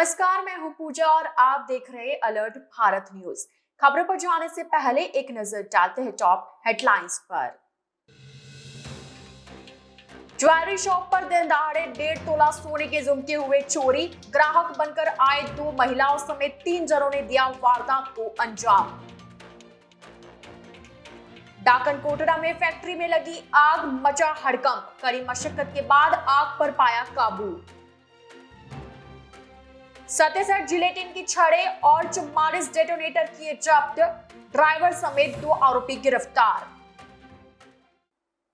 नमस्कार, मैं हूं पूजा और आप देख रहे हैं अलर्ट भारत न्यूज। खबरों पर जाने से पहले एक नजर डालते हैं टॉप हेडलाइंस पर। ज्वेलरी शॉप पर दिन दहाड़े 1.5 तोला सोने के झुमके हुए चोरी। ग्राहक बनकर आए 2 महिलाओं समेत 3 जनों ने दिया वारदात को अंजाम। डाकन कोटरा में फैक्ट्री में लगी आग, मचा हड़कंप। कड़ी मशक्कत के बाद आग पर पाया काबू। छत्तीसगढ़ जिलेटिन की छड़े और 44 डेटोनेटर किए जब्त। ड्राइवर समेत 2 आरोपी गिरफ्तार।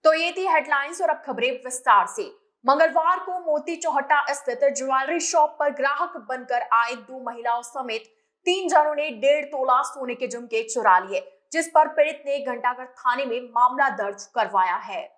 तो ये थी हेडलाइंस और अब खबरें विस्तार से। मंगलवार को मोती चौहट्टा स्थित ज्वेलरी शॉप पर ग्राहक बनकर आए 2 महिलाओं समेत 3 जनों ने 1.5 तोला सोने के झुमके चुरा लिए, जिस पर पीड़ित ने घंटाघर थाने में मामला दर्ज करवाया है।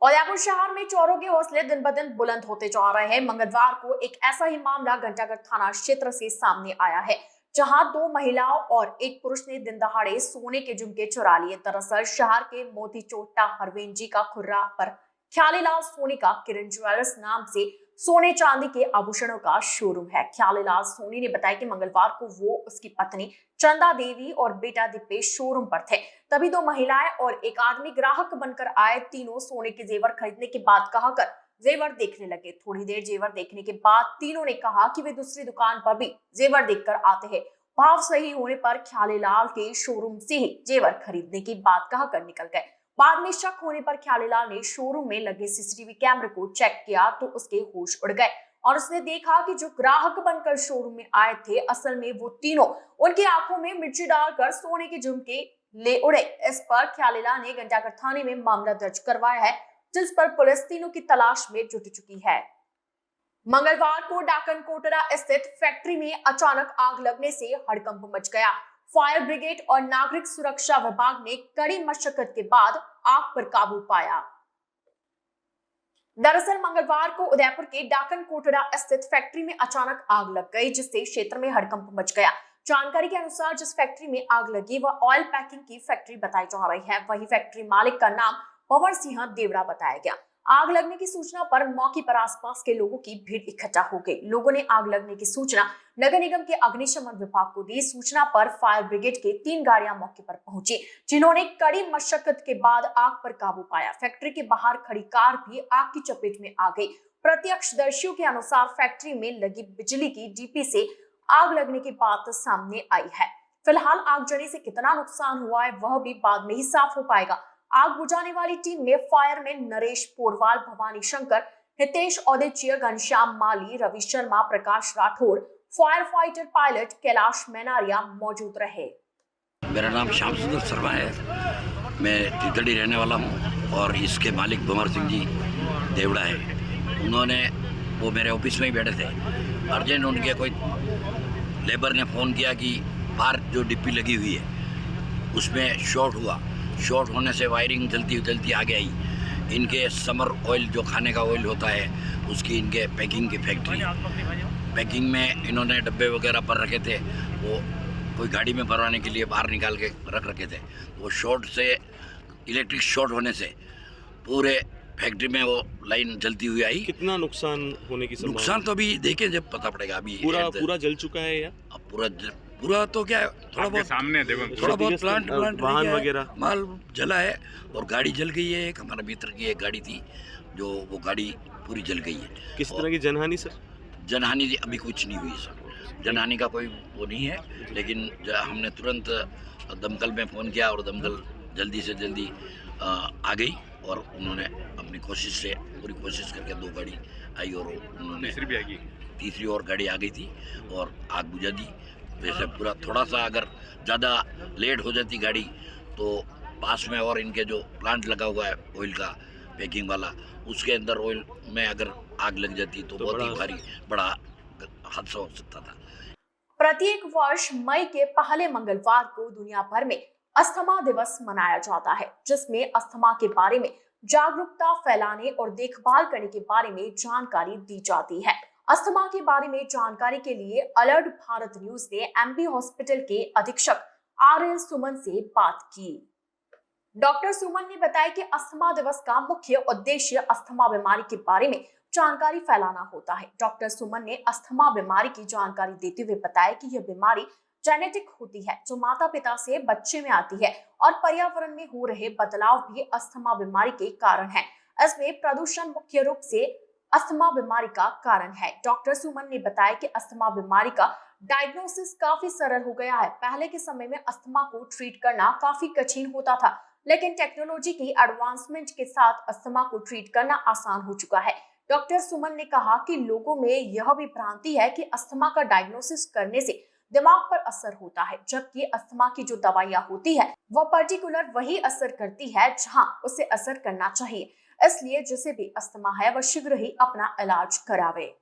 उदयपुर शहर में चोरों के हौसले दिन ब दिन बुलंद होते जा रहे हैं। मंगलवार को एक ऐसा ही मामला घंटाघर थाना क्षेत्र से सामने आया है, जहां 2 महिलाओं और एक पुरुष ने दिन दहाड़े सोने के झुमके चुरा लिए। दरअसल शहर के मोती चोट्टा हरवेंजी का खुर्रा पर ख्यालीलाल सोनी का किरण ज्वेलर्स नाम से सोने चांदी के आभूषणों का शोरूम है। ख्यालीलाल सोनी ने बताया कि मंगलवार को वो, उसकी पत्नी चंदा देवी और बेटा दीपेश शोरूम पर थे। तभी 2 महिलाएं और एक आदमी ग्राहक बनकर आए। तीनों सोने के जेवर खरीदने के बाद कहकर जेवर देखने लगे। थोड़ी देर जेवर देखने के बाद तीनों ने कहा कि वे दूसरी दुकान पर भी जेवर देखकर आते हैं। भाव सही होने पर ख्यालीलाल के शोरूम से ही जेवर खरीदने की बात कहकर निकल गए। बाद में शक होने पर ख्यालीलाल ने शोरूम में लगे सीसीटीवी कैमरे को चेक किया तो उसके होश उड़ गए और उसने देखा कि जो ग्राहक बनकर शोरूम में आए थे, असल में वो तीनों उनकी आंखों में मिर्ची डालकर सोने के झुमके ले उड़े। इस पर ख्यालीलाल ने घंटाघर थाने में मामला दर्ज करवाया है, जिस पर पुलिस तीनों की तलाश में जुट चुकी है। मंगलवार को डाकन कोटरा स्थित फैक्ट्री में अचानक आग लगने से हड़कंप मच गया। फायर ब्रिगेड और नागरिक सुरक्षा विभाग ने कड़ी मशक्कत के बाद आग पर काबू पाया। दरअसल मंगलवार को उदयपुर के डाकन कोटरा स्थित फैक्ट्री में अचानक आग लग गई, जिससे क्षेत्र में हड़कंप मच गया। जानकारी के अनुसार जिस फैक्ट्री में आग लगी वह ऑयल पैकिंग की फैक्ट्री बताई जा रही है। वही फैक्ट्री मालिक का नाम पवन सिंह देवड़ा बताया गया। आग लगने की सूचना पर मौके पर आसपास के लोगों की भीड़ इकट्ठा हो गई। लोगों ने आग लगने की सूचना नगर निगम के अग्निशमन विभाग को दी। सूचना पर फायर ब्रिगेड के 3 गाड़ियां मौके पर पहुंची, जिन्होंने कड़ी मशक्कत के बाद आग पर काबू पाया। फैक्ट्री के बाहर खड़ी कार भी आग की चपेट में आ गई। प्रत्यक्षदर्शियों के अनुसार फैक्ट्री में लगी बिजली की डीपी से आग लगने की बात सामने आई है। फिलहाल आगजनी से कितना नुकसान हुआ है वह भी बाद में ही साफ हो पाएगा। आग बुझाने वाली टीम में fireman Naresh Porwal, Bhavani Shankar, Hitesh Audichya, Ghanshyam Mali, Ravi Sharma, Prakash Rathore, fire fighter pilot Kailash Menaria मौजूद रहे। मेरा नाम श्याम सुंदर शर्मा है। मैं तितड़ी रहने वाला हूँ और इसके मालिक भंवर सिंह जी देवड़ा है। उन्होंने वो मेरे ऑफिस में ही बैठे थे। अर्जेंट उनके कोई लेबर ने फ़ोन किया कि बाहर जो डिब्बी लगी हुई है उसमें शॉर्ट हुआ। शॉर्ट होने से वायरिंग जल्दी आगे आई। इनके समर ऑयल जो खाने का ऑयल होता है उसकी इनके पैकिंग की फैक्ट्री, पैकिंग में इन्होंने डब्बे वगैरह पर रखे थे। वो कोई गाड़ी में भरवाने के लिए बाहर निकाल के रख रखे थे। वो शॉर्ट से, इलेक्ट्रिक शॉर्ट होने से पूरे फैक्ट्री में वो लाइन जलती हुई आई। कितना नुकसान होने की संभावना? नुकसान तो अभी देखें जब पता पड़ेगा। अभी पूरा जल चुका है या पूरा तो क्या है, थोड़ा बहुत सामने देखो, थोड़ा बहुत प्लांट वाहन वगैरह माल जला है और गाड़ी जल गई है। एक हमारे मित्र की एक गाड़ी थी जो वो गाड़ी पूरी जल गई है। किस तरह की जनहानि सर? जनहानि अभी कुछ नहीं हुई सर। जनहानि का कोई वो नहीं है, लेकिन हमने तुरंत दमकल में फ़ोन किया और दमकल जल्दी से जल्दी आ गई और उन्होंने अपनी कोशिश से पूरी कोशिश करके 2 गाड़ी आई और उन्होंने तीसरी और गाड़ी आ गई थी और आग बुझा दी। वैसे पूरा थोड़ा सा अगर ज़्यादा लेट हो जाती गाड़ी तो पास में और इनके जो प्लांट लगा हुआ है ऑयल का पैकिंग वाला, उसके अंदर ऑयल में अगर आग लग जाती तो बहुत ही भारी बड़ा हादसा हो सकता था। प्रत्येक वर्ष मई के पहले मंगलवार को दुनिया भर में अस्थमा दिवस मनाया जाता है, जिसमें अस्थमा के बारे में जागरूकता फैलाने और देखभाल करने के बारे में जानकारी दी जाती है। अस्थमा के बारे में जानकारी के लिए अलर्ट भारत न्यूज ने एमबी हॉस्पिटल के अधीक्षक आर एल सुमन से बात की। डॉक्टर सुमन ने बताया कि अस्थमा दिवस का मुख्य उद्देश्य अस्थमा बीमारी के बारे में जानकारी फैलाना होता है। डॉक्टर सुमन ने अस्थमा बीमारी की जानकारी देते हुए बताया कि यह बीमारी जेनेटिक होती है, जो माता पिता से बच्चे में आती है, और पर्यावरण में हो रहे बदलाव भी अस्थमा बीमारी के कारण है। इसमें प्रदूषण मुख्य रूप से अस्थमा बीमारी का कारण है। डॉक्टर सुमन ने बताया कि अस्थमा बीमारी का डायग्नोसिस काफी सरल हो गया है। पहले के समय में अस्थमा को ट्रीट करना काफी कठिन होता था, लेकिन टेक्नोलॉजी की एडवांसमेंट के साथ अस्थमा को ट्रीट करना आसान हो चुका है। डॉक्टर सुमन ने कहा कि लोगों में यह भी भ्रांति है कि अस्थमा का डायग्नोसिस करने से दिमाग पर असर होता है, जबकि अस्थमा की जो दवाइयां होती है वह पर्टिकुलर वही असर करती है जहां उसे असर करना चाहिए। इसलिए जिसे भी अस्थमा है वह शीघ्र ही अपना इलाज करावे।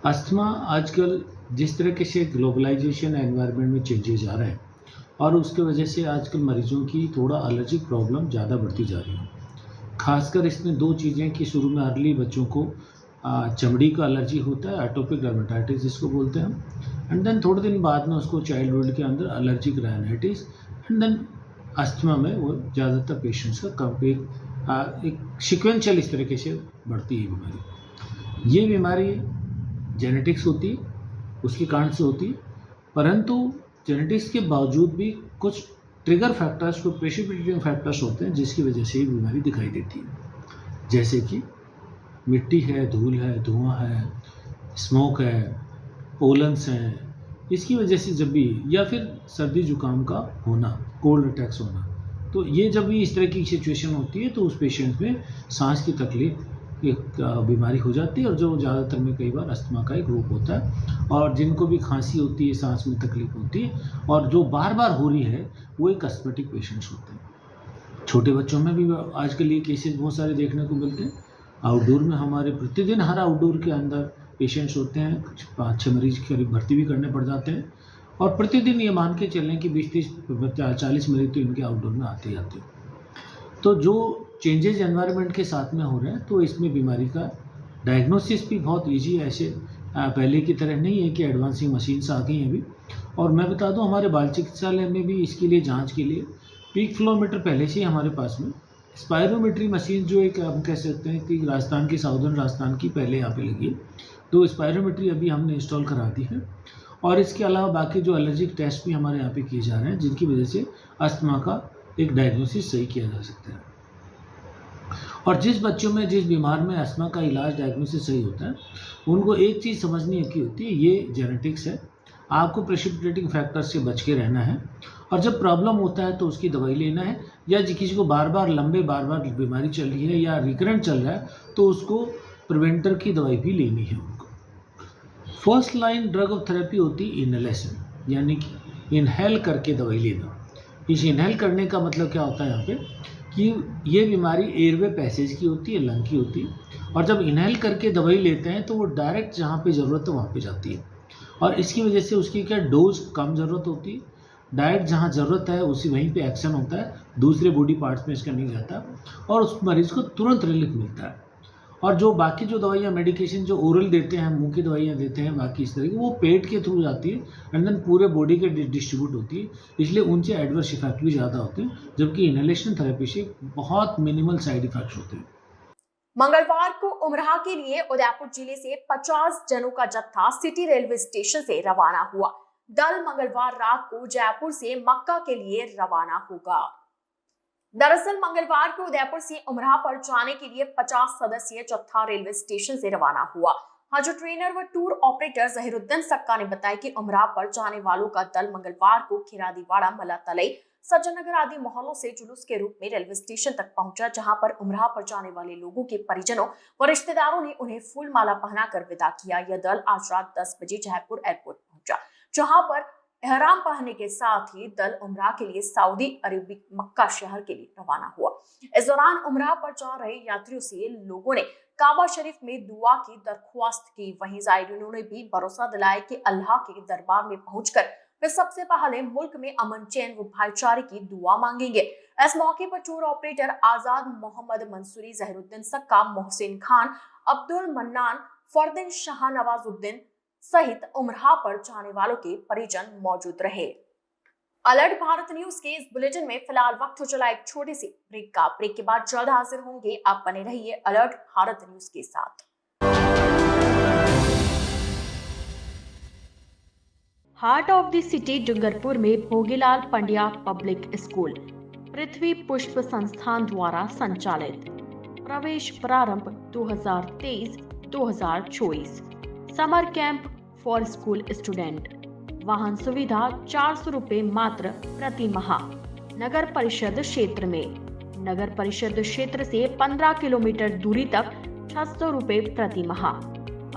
अस्थमा आजकल जिस तरीके से ग्लोबलाइजेशन एनवायरनमेंट में चेंजेस आ रहे हैं और उसके वजह से आजकल मरीजों की थोड़ा एलर्जिक प्रॉब्लम ज़्यादा बढ़ती जा रही है। खासकर इसमें दो चीज़ें कि शुरू में अर्ली बच्चों को चमड़ी का एलर्जी होता है, एटोपिक डर्मेटाइटिस जिसको बोलते हैं हम, एंड देन थोड़े दिन बाद में उसको चाइल्डहुड के अंदर allergic rhinitis, and then asthma में वो ज़्यादातर पेशेंट्स का एक सीक्वेंशियल इस तरीके से बढ़ती है बीमारी। ये बीमारी जेनेटिक्स होती है, उसके कारण से होती है, परंतु जेनेटिक्स के बावजूद भी कुछ ट्रिगर फैक्टर्स, कुछ प्रेसिपिटेटिंग फैक्टर्स होते हैं जिसकी वजह से ये बीमारी दिखाई देती है। जैसे कि मिट्टी है, धूल है, धुआं है, स्मोक है, पोलन्स हैं, इसकी वजह से जब भी, या फिर सर्दी जुकाम का होना, कोल्ड अटैक्स होना, तो ये जब भी इस तरह की सिचुएशन होती है तो उस पेशेंट में सांस की तकलीफ एक बीमारी हो जाती है, और जो ज़्यादातर में कई बार अस्थमा का एक रूप होता है। और जिनको भी खांसी होती है, सांस में तकलीफ होती है और जो बार बार हो रही है, वो एक अस्थमेटिक पेशेंट्स होते हैं। छोटे बच्चों में भी आजकल ये केसेस बहुत सारे देखने को मिलते हैं। आउटडोर में हमारे प्रतिदिन हर आउटडोर के अंदर पेशेंट्स होते हैं, 5-6 मरीज करीब भर्ती भी करने पड़ जाते हैं, और प्रतिदिन ये मान के चलें कि 20-30-40 मरीज तो इनके आउटडोर में आते ही आते हैं। तो जो चेंजेस एनवायरनमेंट के साथ में हो रहे हैं, तो इसमें बीमारी का डायग्नोसिस भी बहुत ईजी है। ऐसे पहले की तरह नहीं है कि एडवांसिंग मशीन्स आ गई हैं अभी। और मैं बता दूं, हमारे बाल चिकित्सालय में भी इसके लिए जांच के लिए पीक फ्लोमीटर पहले से ही हमारे पास में, स्पायरोमेट्री मशीन जो एक हम कह सकते हैं कि राजस्थान की, साउदर्न राजस्थान की पहले यहाँ पे लगी है, तो स्पायरोमेट्री अभी हमने इंस्टॉल करा दी है। और इसके अलावा बाकी जो एलर्जिक टेस्ट भी हमारे यहाँ पे किए जा रहे हैं, जिनकी वजह से अस्थमा का एक डायग्नोसिस सही किया जा सकता है। और जिस बच्चों में, जिस बीमार में अस्थमा का इलाज डायग्नोसिस सही होता है, उनको एक चीज़ समझनी की होती है, ये जेनेटिक्स है। आपको प्रेसिपिटेटिंग फैक्टर से बच के रहना है, और जब प्रॉब्लम होता है तो उसकी दवाई लेना है, या किसी को बार बार बीमारी चल रही है या रिकरेंट चल रहा है तो उसको प्रिवेंटर की दवाई भी लेनी है उनको। First line drug of therapy होती है इनहेलेशन, यानी कि इनहेल करके दवाई लेना। इस इनहेल करने का मतलब क्या होता है यहाँ पे, कि ये बीमारी एयरवे पैसेज की होती है, लंग की होती है, और जब इनहेल करके दवाई लेते हैं तो वो डायरेक्ट जहाँ पे ज़रूरत है वहाँ पे जाती है, और इसकी वजह से उसकी क्या डोज कम ज़रूरत होती है, डायरेक्ट जहाँ ज़रूरत है उसी वहीं पे एक्शन होता है, दूसरे बॉडी पार्ट्स में इसका नहीं जाता, और उस मरीज़ को तुरंत रिलीफ मिलता है। और जो बाकी जो दवाइयाँ, मेडिकेशन जो ओरल देते हैं, मुंह की दवाइयाँ देते हैं, बाकी इस तरह की, वो पेट के थ्रू जाती है एंड देन पूरे बॉडी के डिस्ट्रीब्यूट होती है, इसलिए उनसे एडवर्स इफेक्ट भी ज़्यादा होते हैं, जबकि इनहेलेशन थेरेपी से बहुत मिनिमल साइड इफेक्ट्स होते हैं। मंगलवार को उमराह के लिए उदयपुर जिले से 50 जनों का जत्था सिटी रेलवे स्टेशन से रवाना हुआ। दल मंगलवार रात को जयपुर से मक्का के लिए रवाना होगा। दरअसल मंगलवार को उदयपुर से उमराह पर जाने के लिए 50 सदस्यीय जत्था रेलवे स्टेशन से रवाना हुआ। हज ट्रेनर व टूर ऑपरेटर जहीरुद्दीन सक्का ने बताया कि उमराह पर जाने वालों का दल मंगलवार को खिरादीवाड़ा, मलातलई, सज्जननगर आदि मोहल्लों से जुलूस के रूप में रेलवे स्टेशन तक पहुंचा, जहां पर उमराह पर जाने वाले लोगों के परिजनों व रिश्तेदारों ने उन्हें फूल माला पहनाकर विदा किया। यह दल आज रात 10 बजे जयपुर एयरपोर्ट पहुंचा, जहां पर एहराम पहनने के साथ ही दल उमराह के लिए सऊदी अरेबिक मक्का शहर के लिए रवाना हुआ। इस दौरान उमराह पर जा रहे यात्रियों से लोगों ने काबा शरीफ में दुआ की दरख्वास्त की। वहीं जायरीनों ने भी भरोसा दिलाया कि अल्लाह के दरबार में पहुंचकर वे सबसे पहले मुल्क में अमन, चैन व भाईचारे की दुआ मांगेंगे। इस मौके पर टूर ऑपरेटर आजाद मोहम्मद मंसूरी, जहीरुद्दीन सक्का, मोहसिन खान, अब्दुल मन्नान, फरदीन शाह, नवाजुद्दीन सहित उमराह पर जाने वालों के परिजन मौजूद रहे। अलर्ट भारत न्यूज के इस बुलेटिन में फिलहाल वक्त हो चला एक छोटे से ब्रेक का। ब्रेक के बाद जल्द हाजिर होंगे। आप बने रहिए अलर्ट भारत न्यूज के साथ। Heart of the city Dungarpur में भोगीलाल पंड्या पब्लिक स्कूल पृथ्वी पुष्प संस्थान द्वारा संचालित। प्रवेश प्रारंभ 2023-2024। Summer camp for school student. वाहन सुविधा 400 रुपए मात्र प्रति माह। नगर परिषद क्षेत्र में। नगर परिषद क्षेत्र से 15 किलोमीटर दूरी तक 600 रुपए प्रति माह।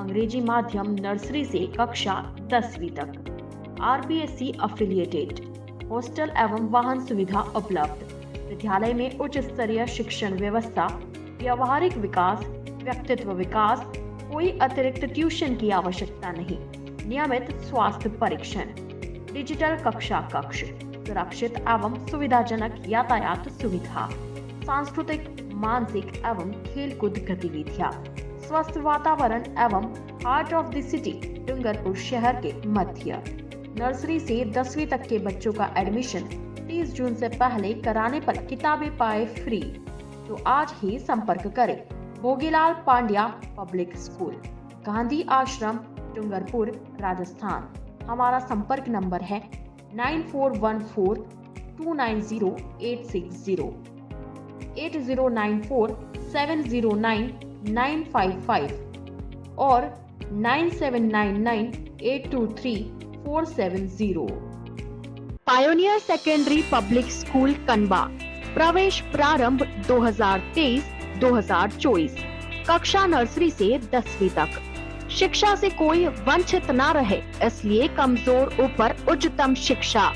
अंग्रेजी माध्यम नर्सरी से कक्षा 10वीं तक। RBSC affiliated. हॉस्टल एवं वाहन सुविधा उपलब्ध। विद्यालय में उच्च स्तरीय शिक्षण व्यवस्था, व्यवहारिक विकास, व्यक्तित्व विकास, कोई अतिरिक्त ट्यूशन की आवश्यकता नहीं। नियमित स्वास्थ्य परीक्षण। डिजिटल कक्षा कक्ष। सुरक्षित एवं सुविधाजनक यातायात सुविधा। सांस्कृतिक, मानसिक एवं खेलकूद गतिविधियां। स्वस्थ वातावरण एवं heart of the city Dungarpur शहर के मध्य। नर्सरी से 10वीं तक के बच्चों का एडमिशन 30 जून से पहले कराने पर किताबें पाए फ्री। तो आज ही संपर्क करें भोगीलाल पांड्या पब्लिक स्कूल, गांधी आश्रम, डूंगरपुर, राजस्थान। हमारा संपर्क नंबर है 9414290860, 8094709955 और 9799823470। Pioneer secondary public school Kanba. प्रवेश प्रारंभ 2023-2024। कक्षा नर्सरी से 10वीं तक। शिक्षा से कोई वंचित न रहे, इसलिए कमजोर ऊपर उच्चतम शिक्षा।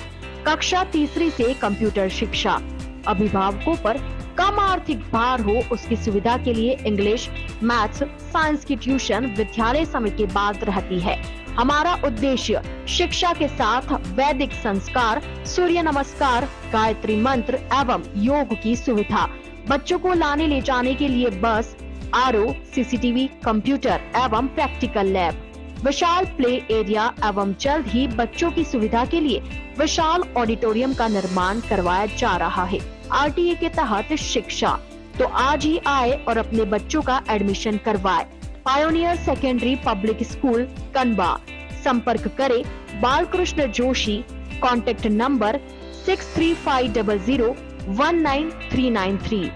कक्षा 3री से कंप्यूटर शिक्षा। अभिभावकों पर कम आर्थिक भार हो, उसकी सुविधा के लिए इंग्लिश, मैथ्स, साइंस की ट्यूशन विद्यालय समय के बाद रहती है। हमारा उद्देश्य शिक्षा के साथ वैदिक संस्कार, सूर्य नमस्कार, गायत्री मंत्र एवं योग की सुविधा। बच्चों को लाने ले जाने के लिए बस, RO, CCTV, कंप्यूटर एवं प्रैक्टिकल लैब। विशाल प्ले एरिया एवं जल्द ही बच्चों की सुविधा के लिए विशाल ऑडिटोरियम का निर्माण करवाया जा रहा है। RTA के तहत शिक्षा। तो आज ही आए और अपने बच्चों का एडमिशन करवाए। Pioneer secondary public school Kanba. संपर्क करें बालकृष्ण जोशी। कॉन्टेक्ट नंबर 6350019393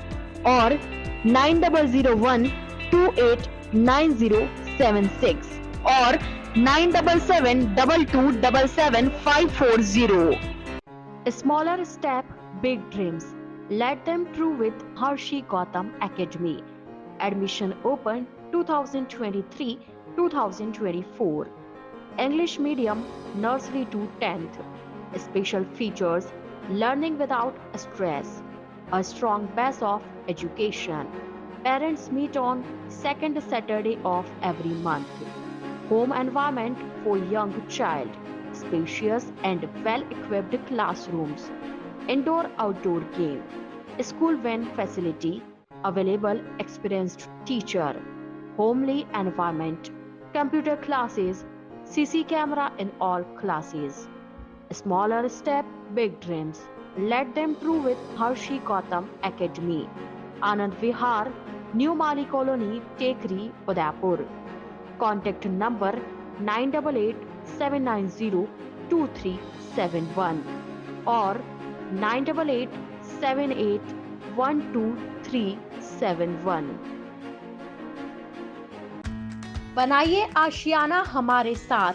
और 9001289076 और 9772277540। Smaller step, big dreams. Let them true with Harshi Gautam Academy. Admission open 2023-2024. English medium, nursery to 10th. Special features: learning without stress, a strong base of education. Parents meet on second Saturday of every month. Home environment for young child. Spacious and well-equipped classrooms. Indoor-outdoor game. School van facility. Available experienced teacher. Homely environment. Computer classes. CC camera in all classes. Smaller step, big dreams. Let them true with Harshi Gautam Academy. Anand Vihar, New Mali Colony, Tekri, Udaipur. Contact number 9887902371 or 9887812371। बनाइए आशियाना हमारे साथ,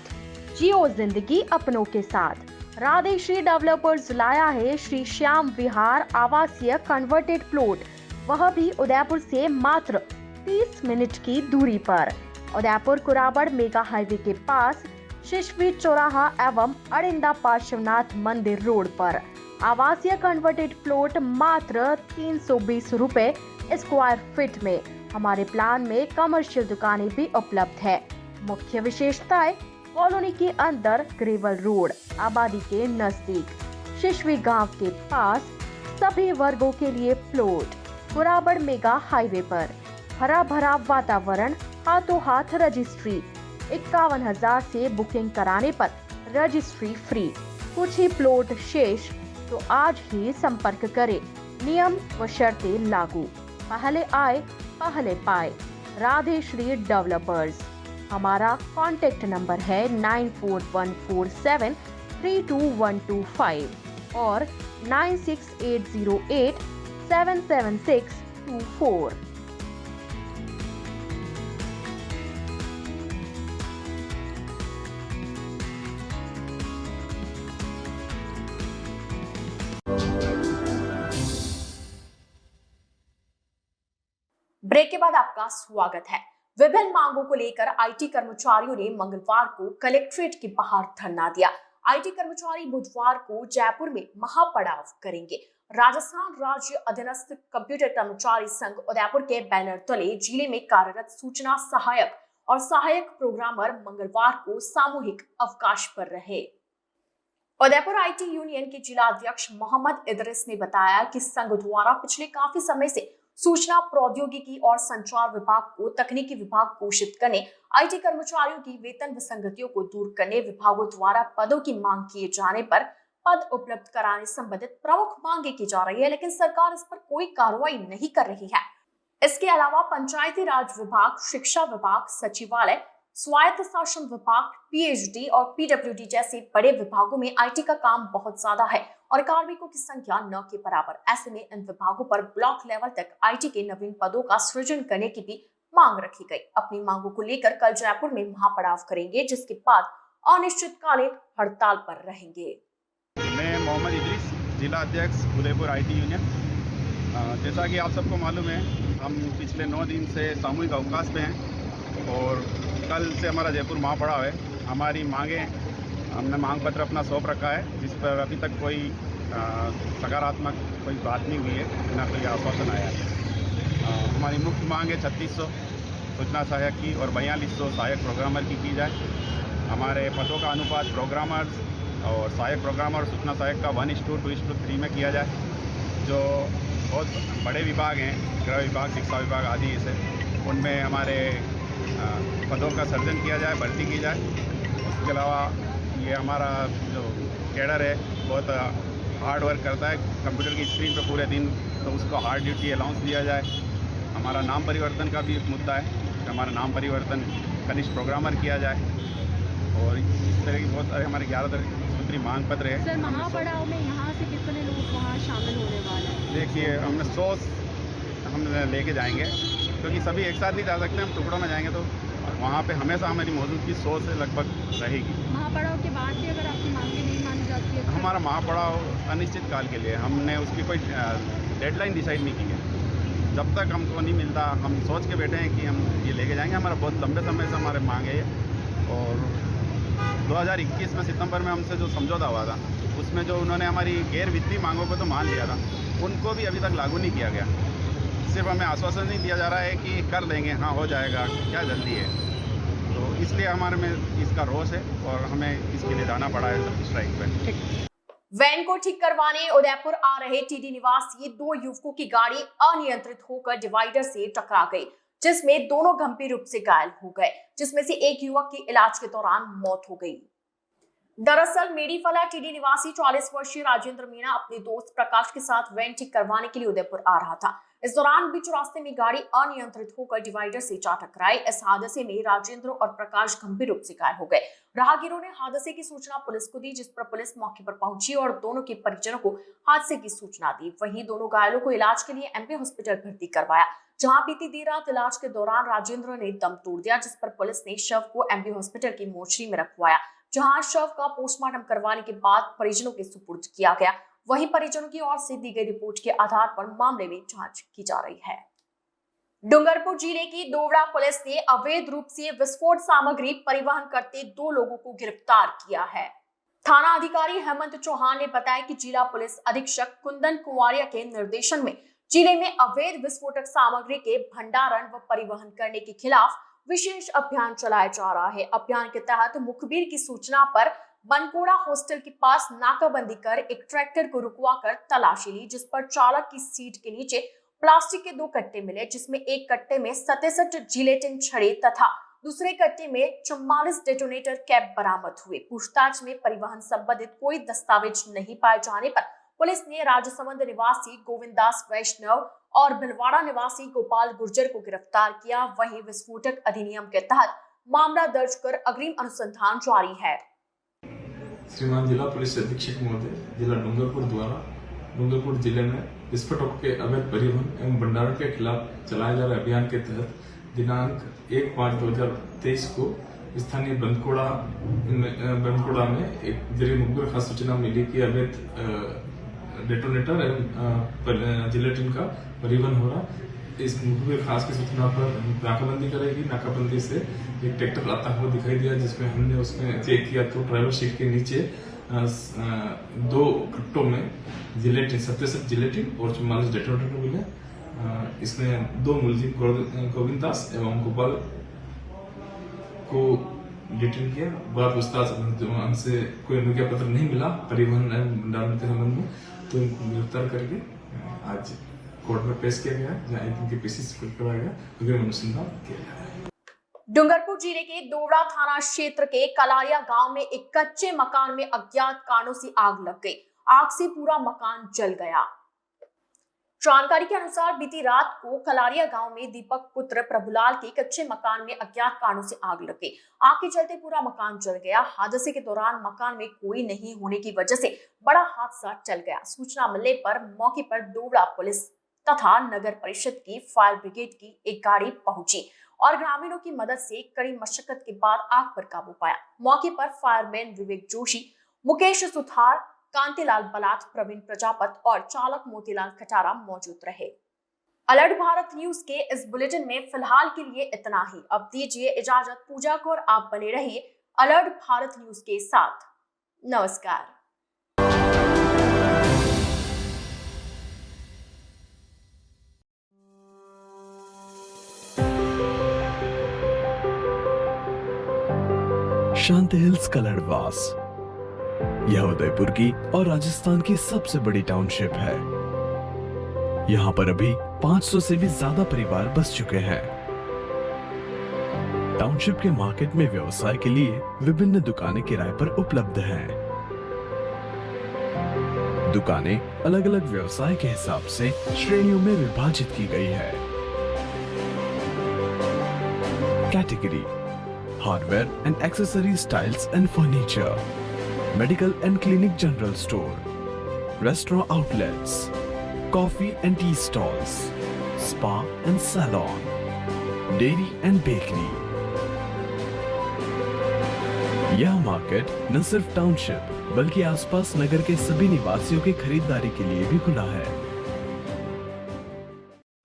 जियो जिंदगी अपनों के साथ। राधेश्री developers लाया है श्री श्याम विहार आवासीय कन्वर्टेड प्लॉट, वह भी उदयपुर से मात्र 30 मिनट की दूरी पर। उदयपुर कुराबड़ मेगा हाईवे के पास शिशवी चौराहा एवं अरिंदा पार्श्वनाथ मंदिर रोड पर। आवासीय कन्वर्टेड प्लॉट मात्र 320 रुपए स्क्वायर फीट में। हमारे प्लान में कमर्शियल दुकानें भी उपलब्ध है। मुख्य विशेषताएं: कॉलोनी के अंदर ग्रेवल रोड, आबादी के नजदीक, शिशवी गांव के पास, सभी वर्गों के लिए प्लॉट, कुराबड़ मेगा हाईवे पर, हरा भरा वातावरण, हाथों हाथ रजिस्ट्री। 51,000 से बुकिंग कराने पर रजिस्ट्री फ्री। कुछ ही प्लॉट शेष, तो आज ही संपर्क करें। नियम व शर्तें लागू। पहले आए पहले पाए। राधे श्री डेवलपर्स। हमारा कॉन्टेक्ट नंबर है 9414732125 और 9680877624। ब्रेक के बाद आपका स्वागत है। विभिन्न मांगों को लेकर आईटी कर्मचारियों ने मंगलवार को कलेक्ट्रेट के बाहर धरना दिया। आईटी कर्मचारी बुधवार को जयपुर में महापड़ाव करेंगे। राजस्थान राज्य अधीनस्थ कंप्यूटर कर्मचारी संघ उदयपुर के बैनर तले जिले में कार्यरत सूचना सहायक और सहायक प्रोग्रामर मंगलवार को सामूहिक अवकाश पर रहे। उदयपुर आईटी यूनियन के जिला अध्यक्ष मोहम्मद इदरिस ने बताया कि संघ द्वारा पिछले काफी समय से सूचना प्रौद्योगिकी और संचार विभाग को तकनीकी विभाग घोषित करने, आईटी कर्मचारियों की वेतन विसंगतियों को दूर करने, विभागों द्वारा पदों की मांग किए जाने पर पद उपलब्ध कराने संबंधित प्रमुख मांगे की जा रही है, लेकिन सरकार इस पर कोई कार्रवाई नहीं कर रही है। इसके अलावा पंचायती राज विभाग, शिक्षा विभाग, सचिवालय, स्वायत्त शासन विभाग, पीएचडी और पीडब्ल्यूडी जैसे बड़े विभागों में आईटी का काम बहुत ज्यादा है और कार्मिकों की संख्या न के बराबर। ऐसे में इन विभागों पर ब्लॉक लेवल तक आईटी के नवीन पदों का सृजन करने की भी मांग रखी गई। अपनी मांगों को लेकर कल जयपुर में महापड़ाव करेंगे, जिसके बाद अनिश्चितकालीन हड़ताल पर रहेंगे। मैं मोहम्मद इदरिस, जिला अध्यक्ष उदयपुर आईटी यूनियन। जैसा कि आप सबको मालूम है, हम पिछले 9 दिन से सामूहिक अवकाश पे हैं और कल से हमारा जयपुर महापड़ाव है। हमारी मांगें, हमने मांग पत्र अपना सौंप रखा है, जिस पर अभी तक कोई सकारात्मक कोई बात नहीं हुई है, ना कोई आश्वासन आया है। हमारी मुख्य मांग है 3600 सूचना सहायक की और 4200 सहायक प्रोग्रामर की जाए। हमारे पदों का अनुपात प्रोग्रामर्स और सहायक प्रोग्रामर और सूचना सहायक का 1:2:3 में किया जाए। जो बहुत बड़े विभाग हैं, गृह विभाग, शिक्षा विभाग आदि से, उनमें हमारे पदों का सर्जन किया जाए, भर्ती की जाए। उसके अलावा ये हमारा जो कैडर है बहुत हार्ड वर्क करता है कंप्यूटर की स्क्रीन पर पूरे दिन, तो उसको हार्ड ड्यूटी अलाउंस दिया जाए। हमारा नाम परिवर्तन का भी एक मुद्दा है कि हमारा नाम परिवर्तन कनिष्ठ प्रोग्रामर किया जाए और इस तरह की बहुत सारे हमारे 11 सूत्री मांग पत्र है। सर, महापड़ाव में यहाँ से कितने लोग वहाँ शामिल होने वाले हैं? देखिए, हमने 100 हम लेके जाएंगे, क्योंकि सभी एक साथ नहीं जा सकते, हम टुकड़ों में जाएंगे तो वहाँ पे हमेशा हमारी मौजूदगी 100 से लगभग रहेगी। महापड़ाव के बाद भी अगर आपकी मांगें नहीं मानी जाती है? हमारा महापड़ाव अनिश्चित काल के लिए, हमने उसकी कोई डेडलाइन डिसाइड नहीं की है। जब तक हमको नहीं मिलता, हम सोच के बैठे हैं कि हम ये लेके जाएंगे। हमारा बहुत लंबे समय से हमारे मांग है और 2021 में सितंबर में हमसे जो समझौता हुआ था, उसमें जो उन्होंने हमारी गैर वित्तीय मांगों को तो मान लिया था, उनको भी अभी तक लागू नहीं किया गया। सिर्फ हमें आश्वासन नहीं दिया जा रहा है कि कर लेंगे, हाँ हो जाएगा, क्या जल्दी है। तो इसलिए हमारे में इसका रोष है और हमें इसके लिए जाना पड़ा है स्ट्राइक पे। वैन को ठीक करवाने उदयपुर आ रहे टीडी निवासी 2 युवकों की गाड़ी अनियंत्रित होकर डिवाइडर से टकरा गई, जिसमें दोनों गंभीर रूप से घायल हो गए, जिसमें से एक युवक की इलाज के दौरान मौत हो गई। दरअसल मेडीफला टीडी निवासी 40 वर्षीय राजेंद्र मीणा अपने दोस्त प्रकाश के साथ वैन ठीक करवाने के लिए उदयपुर आ रहा था। इस दौरान बीच रास्ते में गाड़ी अनियंत्रित होकर डिवाइडर से जा टकराई। इस हादसे में राजेंद्र और प्रकाश गंभीर रूप से घायल हो गए। राहगीरों ने हादसे की सूचना पुलिस को दी, जिस पर पुलिस मौके पर पहुंची और दोनों के परिजनों को हादसे की सूचना दी। वहीं दोनों घायलों को इलाज के लिए एमपी हॉस्पिटल भर्ती करवाया, जहां बीती देर रात इलाज के दौरान राजेंद्र ने दम तोड़ दिया, जिस पर पुलिस ने शव को एमपी हॉस्पिटल की मोर्चरी में रखवाया, जहां शव का पोस्टमार्टम करवाने के बाद परिजनों के सुपुर्द किया गया। वहीं परिजनों की ओर से दी गई रिपोर्ट के आधार पर मामले में जांच की जा रही है। डूंगरपुर जिले की दोवड़ा पुलिस ने अवैध रूप से विस्फोट सामग्री परिवहन करते 2 लोगों को गिरफ्तार किया है। थाना अधिकारी हेमंत चौहान ने बताया कि जिला पुलिस अधीक्षक कुंदन कुंवारिया के निर्देशन में जिले में अवैध विस्फोटक सामग्री के भंडारण व परिवहन करने के खिलाफ विशेष अभियान चलाया जा रहा है। अभियान के तहत मुखबिर की सूचना पर बनकोड़ा हॉस्टल के पास नाकाबंदी कर एक ट्रैक्टर को रुकवाकर तलाशी ली, जिस पर चालक की सीट के नीचे प्लास्टिक के 2 कट्टे मिले, जिसमें एक कट्टे में 67 जिलेटिन छड़े तथा दूसरे कट्टे में 44 डेटोनेटर कैप बरामद हुए। पूछताछ में परिवहन संबंधित कोई दस्तावेज नहीं पाए जाने पर पुलिस ने राजसमंद निवासी गोविंद दास वैष्णव और भिलवाड़ा निवासी गोपाल गुर्जर को गिरफ्तार किया। वहीं विस्फोटक अधिनियम के तहत मामला दर्ज कर अग्रिम अनुसंधान जारी है। श्रीमान जिला पुलिस अधीक्षक महोदय, जिला डूंगरपुर द्वारा डूंगरपुर जिले में विस्फोटकों के अवैध परिवहन एवं भंडारण के खिलाफ चलाए जा रहे अभियान के तहत दिनांक 1/5/2023 को स्थानीय बंदकोड़ा में एक जरिए मुखबिर खास सूचना मिली कि अवैध डेटोनेटर एवं जिलेटिन का परिवहन हो रहा। इस मुखबिर खास की सूचना पर नाकाबंदी करेगी। नाकाबंदी से एक ट्रैक्टर आता हुआ दिखाई दिया, जिसमें हमने उसमें चेक किया तो ड्राइवर सीट के नीचे 2 कट्टों में जिलेटिन 77 जिलेटिन और 44 डेटोनेटर मिले। इसमें 2 मुलजिम गोविंद दास एवं गोपाल को डिटेन किया। बाद हमसे कोई अनुज्ञा पत्र नहीं मिला परिवहन एवं भंडारण के संबंध में, तो इनको गिरफ्तार करके आज कोर्ट में पेश किया गया, जहाँ इनके पेशिश कराया गया, अग्रिम अनुसंधान किया जा रहा है। डूंगरपुर जिले के दोवड़ा थाना क्षेत्र के कलारिया गांव में एक कच्चे मकान में अज्ञात कारणों से आग लग गई। आग से पूरा मकान जल गया। जानकारी के अनुसार बीती रात को कलारिया गांव में दीपक पुत्र प्रभुलाल के कच्चे मकान में अज्ञात कारणों से आग लग गई। आग के चलते पूरा मकान जल गया। हादसे के दौरान मकान में कोई नहीं होने की वजह से बड़ा हादसा टल गया। सूचना मिलने पर मौके पर दोवड़ा पुलिस तथा नगर परिषद की फायर ब्रिगेड की एक गाड़ी पहुंची और ग्रामीणों की मदद से कड़ी मशक्कत के बाद आग पर काबू पाया। मौके पर फायरमैन विवेक जोशी, मुकेश सुथार, कांतिलाल बलाथ, प्रवीण प्रजापत और चालक मोतीलाल खटारा मौजूद रहे। अलर्ट भारत न्यूज के इस बुलेटिन में फिलहाल के लिए इतना ही। अब दीजिए इजाजत पूजा को और आप बने रहिए अलर्ट भारत न्यूज के साथ। नमस्कार। शांति हिल्स कलरवास, यह उदयपुर की और राजस्थान की सबसे बड़ी टाउनशिप है। यहाँ पर अभी 500 से भी ज्यादा परिवार बस चुके हैं। टाउनशिप के मार्केट में व्यवसाय के लिए विभिन्न दुकानें किराए पर उपलब्ध हैं। दुकानें अलग अलग व्यवसाय के हिसाब से श्रेणियों में विभाजित की गई है। Category: hardware and accessories, tiles and furniture, medical and clinic general store, restaurant outlets, coffee and tea stalls, spa and salon, dairy and bakery. यह मार्केट न सिर्फ टाउनशिप बल्कि आसपास नगर के सभी निवासियों की खरीदारी के लिए भी खुला है।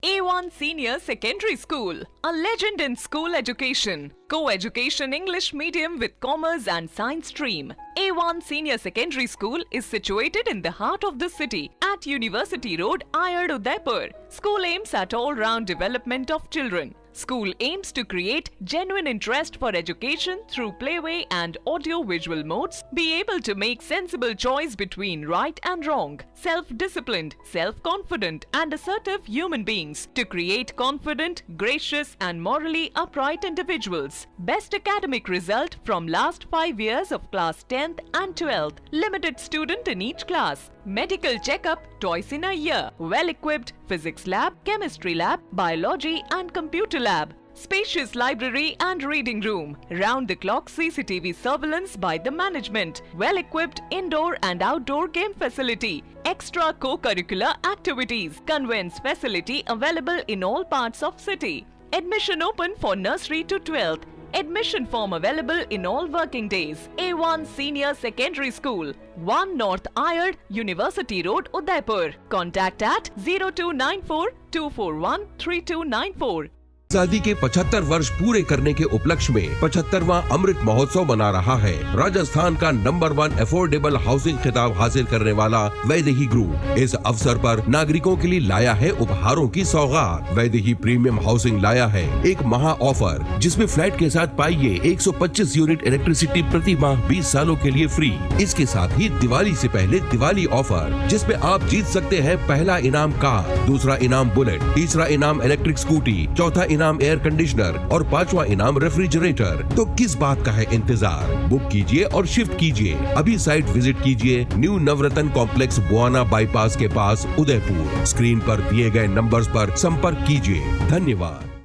A1 Senior Secondary School, a legend in school education. Co-education English medium with commerce and science stream. A1 Senior Secondary School is situated in the heart of the city at University Road, Ayad, Udaipur. School aims at all-round development of children. School aims to create genuine interest for education through playway and audio-visual modes, be able to make sensible choice between right and wrong, self-disciplined, self-confident and assertive human beings, to create confident, gracious and morally upright individuals. Best academic result from last 5 years of class 10th and 12th. Limited student in each class. Medical checkup twice in a year. Well-equipped physics lab, chemistry lab, biology and computer lab. Spacious library and reading room. Round-the-clock CCTV surveillance by the management. Well-equipped indoor and outdoor game facility. Extra co-curricular activities. Conveyance facility available in all parts of city. Admission open for nursery to 12th. Admission form available in all working days. A1 Senior Secondary School, 1 North Ayad, University Road, Udaipur. Contact at 0294 241 3294. आजादी के 75 वर्ष पूरे करने के उपलक्ष्य में 75वां अमृत महोत्सव मना रहा है। राजस्थान का नंबर 1 अफोर्डेबल हाउसिंग खिताब हासिल करने वाला वैदेही ग्रुप इस अवसर पर नागरिकों के लिए लाया है उपहारों की सौगात। वैदेही प्रीमियम हाउसिंग लाया है एक महा ऑफर, जिसमें फ्लैट के साथ पाइए 125 यूनिट इलेक्ट्रिसिटी प्रति माह 20 सालों के लिए फ्री। इसके साथ ही दिवाली से पहले दिवाली ऑफर, जिसमें आप जीत सकते हैं पहला इनाम कार, दूसरा इनाम बुलेट, तीसरा इनाम इलेक्ट्रिक स्कूटी, चौथा इनाम एयर कंडीशनर और 5वां इनाम रेफ्रिजरेटर। तो किस बात का है इंतजार? बुक कीजिए और शिफ्ट कीजिए। अभी साइट विजिट कीजिए न्यू नवरत्न कॉम्प्लेक्स बुआना बाईपास के पास उदयपुर। स्क्रीन पर दिए गए नंबर्स पर संपर्क कीजिए। धन्यवाद।